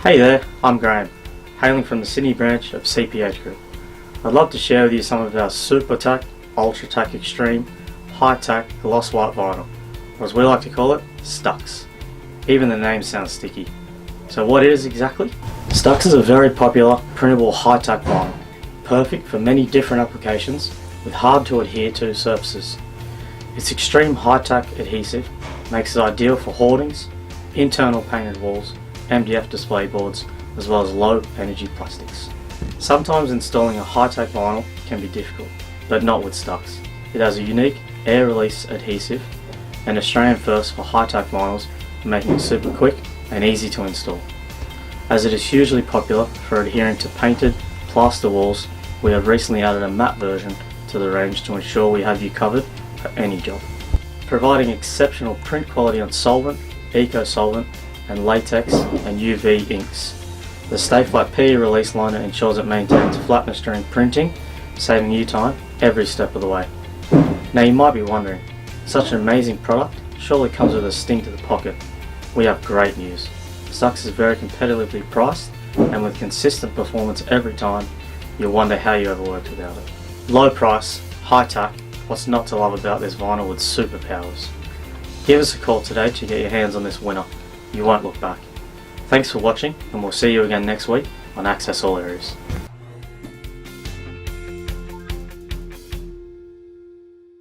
Hey there, I'm Graham, hailing from the Sydney branch of CPH Group. I'd love to share with you some of our Supatac, UltraTac Xtreem, high-tack gloss white vinyl, or as we like to call it, STUX. Even the name sounds sticky. So what is exactly? STUX is a very popular printable high-tack vinyl, perfect for many different applications with hard to adhere to surfaces. Its extreme high-tack adhesive makes it ideal for hoardings, internal painted walls, MDF display boards, as well as low energy plastics. Sometimes installing a high-tack vinyl can be difficult, but not with STUX. It has a unique air release adhesive and Australian first for high-tack vinyls, making it super quick and easy to install. As it is hugely popular for adhering to painted plaster walls, we have recently added a matte version to the range to ensure we have you covered for any job. Providing exceptional print quality on solvent, eco solvent, and latex and UV inks. The Stay Flat PE release liner ensures it maintains flatness during printing, saving you time every step of the way. Now you might be wondering, such an amazing product surely comes with a sting to the pocket. We have great news. STUX is very competitively priced, and with consistent performance every time, you'll wonder how you ever worked without it. Low price, high tack, what's not to love about this vinyl with superpowers? Give us a call today to get your hands on this winner. You won't look back. Thanks for watching, and we'll see you again next week on Access All Areas.